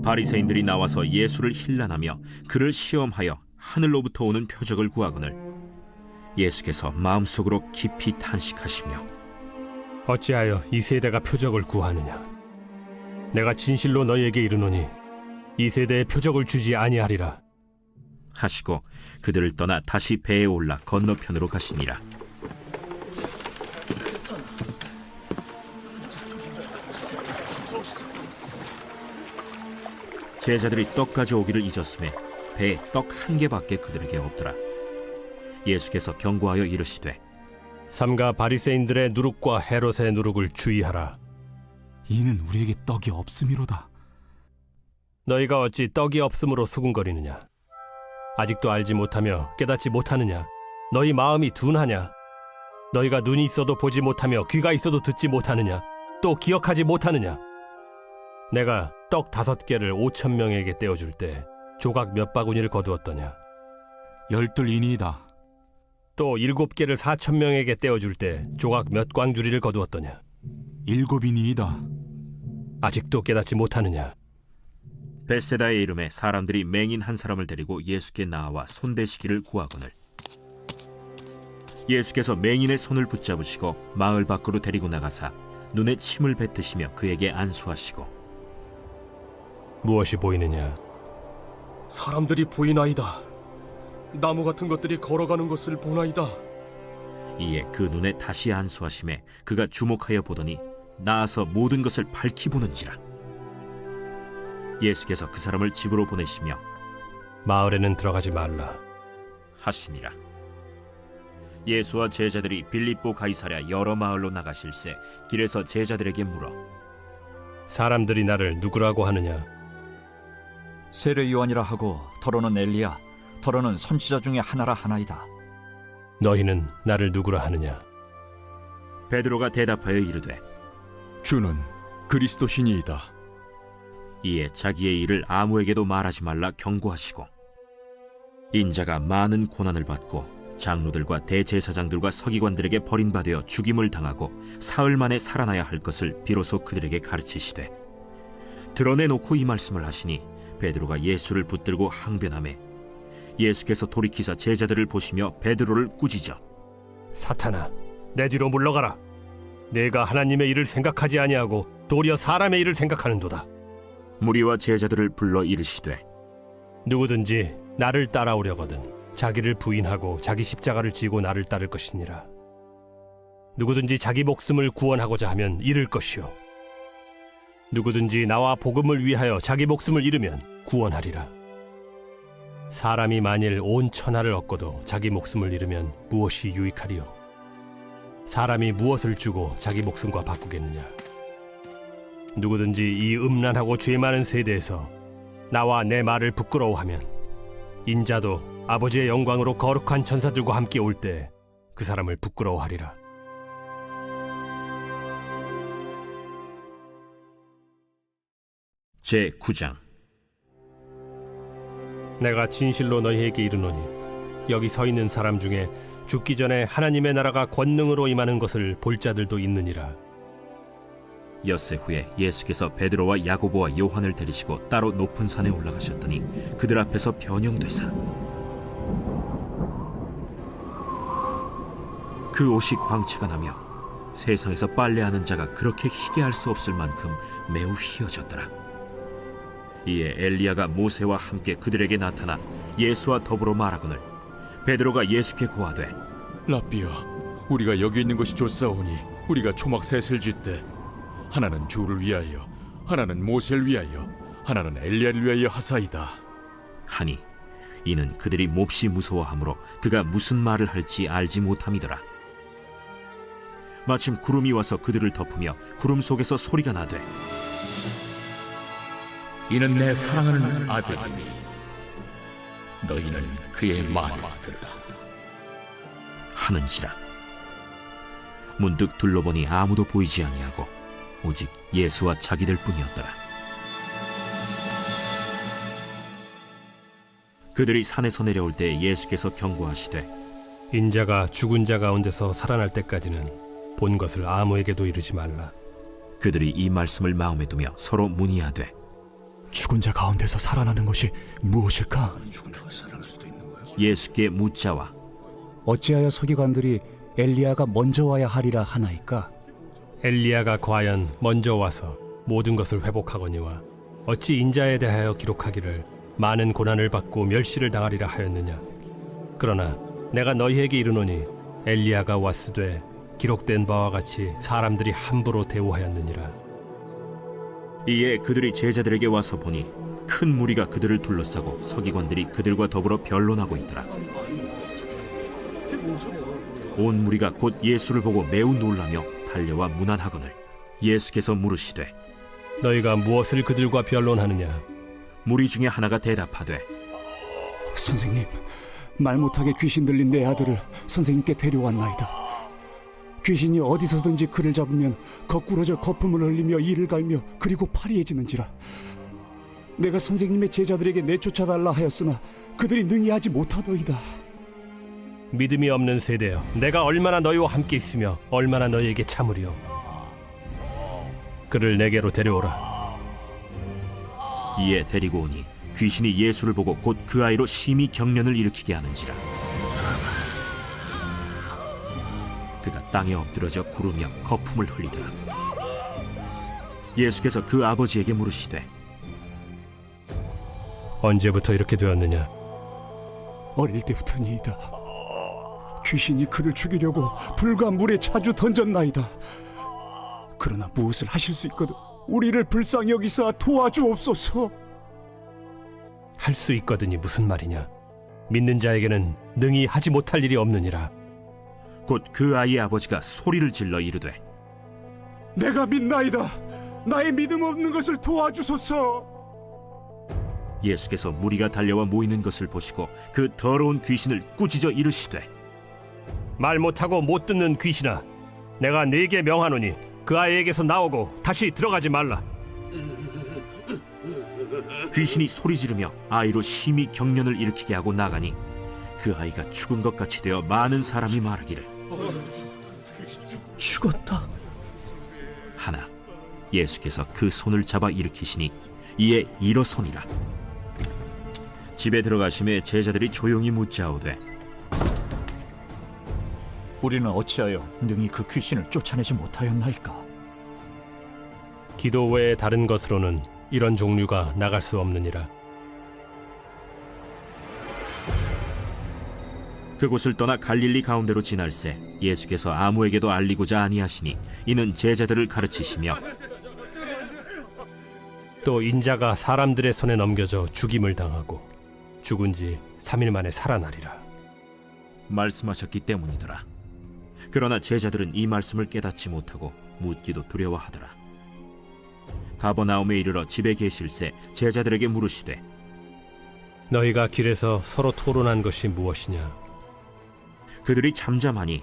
바리새인들이 나와서 예수를 힐난하며 그를 시험하여 하늘로부터 오는 표적을 구하거늘 예수께서 마음속으로 깊이 탄식하시며 어찌하여 이 세대가 표적을 구하느냐? 내가 진실로 너희에게 이르노니 이 세대에 표적을 주지 아니하리라. 하시고 그들을 떠나 다시 배에 올라 건너편으로 가시니라. 제자들이 떡 가져오기를 잊었음에 배에 떡 1개밖에 그들에게 없더라. 예수께서 경고하여 이르시되 삼가 바리새인들의 누룩과 헤롯의 누룩을 주의하라. 이는 우리에게 떡이 없음이로다. 너희가 어찌 떡이 없음으로 수군거리느냐? 아직도 알지 못하며 깨닫지 못하느냐? 너희 마음이 둔하냐? 너희가 눈이 있어도 보지 못하며 귀가 있어도 듣지 못하느냐? 또 기억하지 못하느냐? 내가 떡 5개를 5,000명에게 떼어줄 때 조각 몇 바구니를 거두었더냐? 12이니이다. 또 7개를 4,000명에게 떼어줄 때 조각 몇 광주리를 거두었더냐? 7이니이다. 아직도 깨닫지 못하느냐? 벳세다의 이름에 사람들이 맹인 한 사람을 데리고 예수께 나와 손대시기를 구하거늘 예수께서 맹인의 손을 붙잡으시고 마을 밖으로 데리고 나가사 눈에 침을 뱉으시며 그에게 안수하시고 무엇이 보이느냐? 사람들이 보이나이다. 나무 같은 것들이 걸어가는 것을 보나이다. 이에 그 눈에 다시 안수하심에 그가 주목하여 보더니 나아서 모든 것을 밝히 보는지라. 예수께서 그 사람을 집으로 보내시며 마을에는 들어가지 말라 하시니라. 예수와 제자들이 빌립보 가이사랴 여러 마을로 나가실새 길에서 제자들에게 물어 사람들이 나를 누구라고 하느냐? 세례 요한이라 하고 더러는 엘리야, 더러는 선지자 중에 하나라 하나이다. 너희는 나를 누구라 하느냐? 베드로가 대답하여 이르되 주는 그리스도시니이다. 이에 자기의 일을 아무에게도 말하지 말라 경고하시고 인자가 많은 고난을 받고 장로들과 대제사장들과 서기관들에게 버림받아 죽임을 당하고 사흘 만에 살아나야 할 것을 비로소 그들에게 가르치시되 드러내놓고 이 말씀을 하시니 베드로가 예수를 붙들고 항변하매 예수께서 돌이키사 제자들을 보시며 베드로를 꾸짖어 사탄아, 내 뒤로 물러가라. 내가 하나님의 일을 생각하지 아니하고 도리어 사람의 일을 생각하는도다. 무리와 제자들을 불러 이르시되 누구든지 나를 따라오려거든 자기를 부인하고 자기 십자가를 지고 나를 따를 것이니라. 누구든지 자기 목숨을 구원하고자 하면 잃을 것이요 누구든지 나와 복음을 위하여 자기 목숨을 잃으면 구원하리라. 사람이 만일 온 천하를 얻고도 자기 목숨을 잃으면 무엇이 유익하리요? 사람이 무엇을 주고 자기 목숨과 바꾸겠느냐? 누구든지 이 음란하고 죄 많은 세대에서 나와 내 말을 부끄러워하면 인자도 아버지의 영광으로 거룩한 천사들과 함께 올 때 그 사람을 부끄러워하리라. 제9장. 내가 진실로 너희에게 이르노니 여기 서 있는 사람 중에 죽기 전에 하나님의 나라가 권능으로 임하는 것을 볼 자들도 있느니라. 엿새 후에 예수께서 베드로와 야고보와 요한을 데리시고 따로 높은 산에 올라가셨더니 그들 앞에서 변형되사 그 옷이 광채가 나며 세상에서 빨래하는 자가 그렇게 희게 할 수 없을 만큼 매우 희어졌더라. 이에 엘리야가 모세와 함께 그들에게 나타나 예수와 더불어 말하거늘 베드로가 예수께 고하되 라삐여, 우리가 여기 있는 것이 좋사오니 우리가 초막 셋을 짓되 하나는 주를 위하여, 하나는 모세를 위하여, 하나는 엘리야를 위하여 하사이다 하니 이는 그들이 몹시 무서워하므로 그가 무슨 말을 할지 알지 못함이더라. 마침 구름이 와서 그들을 덮으며 구름 속에서 소리가 나되 이는 내 사랑하는 아들이니 너희는 그의 말을 들으라 하는지라. 문득 둘러보니 아무도 보이지 아니하고 오직 예수와 자기들 뿐이었더라. 그들이 산에서 내려올 때 예수께서 경고하시되 인자가 죽은 자 가운데서 살아날 때까지는 본 것을 아무에게도 이르지 말라. 그들이 이 말씀을 마음에 두며 서로 문의하되 죽은 자 가운데서 살아나는 것이 무엇일까? 예수께 묻자와 어찌하여 서기관들이 엘리야가 먼저 와야 하리라 하나이까? 엘리야가 과연 먼저 와서 모든 것을 회복하거니와 어찌 인자에 대하여 기록하기를 많은 고난을 받고 멸시를 당하리라 하였느냐? 그러나 내가 너희에게 이르노니 엘리야가 왔으되 기록된 바와 같이 사람들이 함부로 대우하였느니라. 이에 그들이 제자들에게 와서 보니 큰 무리가 그들을 둘러싸고 서기관들이 그들과 더불어 변론하고 있더라. 온 무리가 곧 예수를 보고 매우 놀라며 달려와 문안하거늘 예수께서 물으시되 너희가 무엇을 그들과 변론하느냐? 무리 중에 하나가 대답하되 선생님, 말 못하게 귀신 들린 내 아들을 선생님께 데려왔나이다. 귀신이 어디서든지 그를 잡으면 거꾸러져 거품을 흘리며 이를 갈며 그리고 파리해지는지라. 내가 선생님의 제자들에게 내쫓아달라 하였으나 그들이 능히 하지 못하더이다. 믿음이 없는 세대여, 내가 얼마나 너희와 함께 있으며 얼마나 너희에게 참으리요. 그를 내게로 데려오라. 이에 데리고 오니 귀신이 예수를 보고 곧 그 아이로 심히 경련을 일으키게 하는지라. 그가 땅에 엎드러져 구르며 거품을 흘리더라. 예수께서 그 아버지에게 물으시되 언제부터 이렇게 되었느냐? 어릴 때부터니이다. 귀신이 그를 죽이려고 불과 물에 자주 던졌나이다. 그러나 무엇을 하실 수 있거든 우리를 불쌍히 여기사 도와주옵소서. 할 수 있거든이 무슨 말이냐? 믿는 자에게는 능히 하지 못할 일이 없느니라. 곧 그 아이의 아버지가 소리를 질러 이르되 내가 믿나이다. 나의 믿음 없는 것을 도와주소서. 예수께서 무리가 달려와 모이는 것을 보시고 그 더러운 귀신을 꾸짖어 이르시되 말 못하고 못 듣는 귀신아, 내가 네게 명하노니 그 아이에게서 나오고 다시 들어가지 말라. 귀신이 소리 지르며 아이로 심히 경련을 일으키게 하고 나가니 그 아이가 죽은 것 같이 되어 많은 사람이 말하기를 죽었다 하나 예수께서 그 손을 잡아 일으키시니 이에 일어서니라. 집에 들어가심에 제자들이 조용히 묻자오되 우리는 어찌하여 능히 그 귀신을 쫓아내지 못하였나이까? 기도 외에 다른 것으로는 이런 종류가 나갈 수 없느니라. 그곳을 떠나 갈릴리 가운데로 지날새 예수께서 아무에게도 알리고자 아니하시니 이는 제자들을 가르치시며 또 인자가 사람들의 손에 넘겨져 죽임을 당하고 죽은 지 3일 만에 살아나리라. 말씀하셨기 때문이더라. 그러나 제자들은 이 말씀을 깨닫지 못하고 묻기도 두려워하더라. 가버나움에 이르러 집에 계실새 제자들에게 물으시되 너희가 길에서 서로 토론한 것이 무엇이냐? 그들이 잠잠하니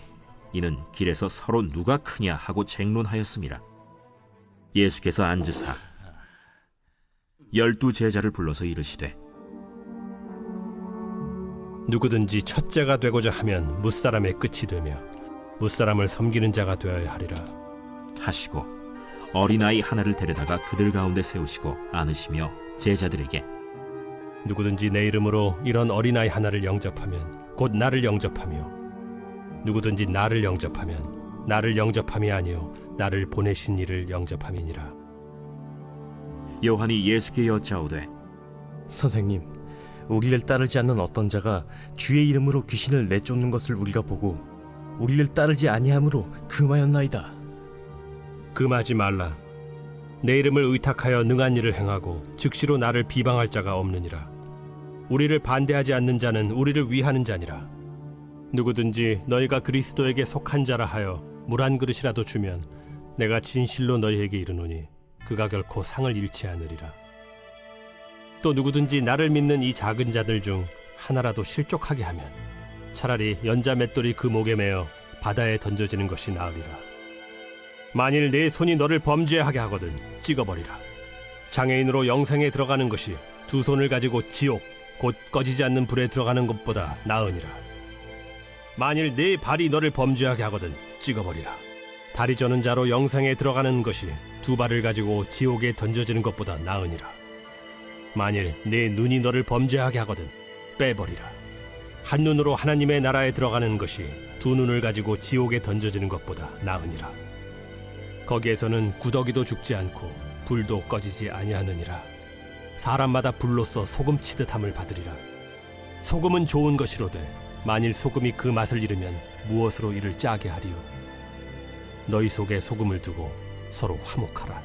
이는 길에서 서로 누가 크냐 하고 쟁론하였음이라. 예수께서 앉으사 12 제자를 불러서 이르시되 누구든지 첫째가 되고자 하면 무사람의 끝이 되며 무사람을 섬기는 자가 되어야 하리라 하시고 어린아이 하나를 데려다가 그들 가운데 세우시고 안으시며 제자들에게 누구든지 내 이름으로 이런 어린아이 하나를 영접하면 곧 나를 영접하며 누구든지 나를 영접하면 나를 영접함이 아니요 나를 보내신 이를 영접함이니라. 요한이 예수께 여짜오되 선생님, 우리를 따르지 않는 어떤 자가 주의 이름으로 귀신을 내쫓는 것을 우리가 보고 우리를 따르지 아니함으로 금하였나이다. 금하지 말라. 내 이름을 의탁하여 능한 일을 행하고 즉시로 나를 비방할 자가 없느니라. 우리를 반대하지 않는 자는 우리를 위하는 자니라. 누구든지 너희가 그리스도에게 속한 자라 하여 물 한 그릇이라도 주면 내가 진실로 너희에게 이르노니 그가 결코 상을 잃지 않으리라. 또 누구든지 나를 믿는 이 작은 자들 중 하나라도 실족하게 하면 차라리 연자 맷돌이 그 목에 매어 바다에 던져지는 것이 나으리라. 만일 내 손이 너를 범죄하게 하거든 찍어버리라. 장애인으로 영생에 들어가는 것이 두 손을 가지고 지옥 곧 꺼지지 않는 불에 들어가는 것보다 나으니라. 만일 네 발이 너를 범죄하게 하거든 찍어버리라. 다리 저는 자로 영생에 들어가는 것이 두 발을 가지고 지옥에 던져지는 것보다 나으니라. 만일 네 눈이 너를 범죄하게 하거든 빼버리라. 한 눈으로 하나님의 나라에 들어가는 것이 두 눈을 가지고 지옥에 던져지는 것보다 나으니라. 거기에서는 구더기도 죽지 않고 불도 꺼지지 아니하느니라. 사람마다 불로써 소금 치듯함을 받으리라. 소금은 좋은 것이로되 만일 소금이 그 맛을 잃으면 무엇으로 이를 짜게 하리요? 너희 속에 소금을 두고 서로 화목하라.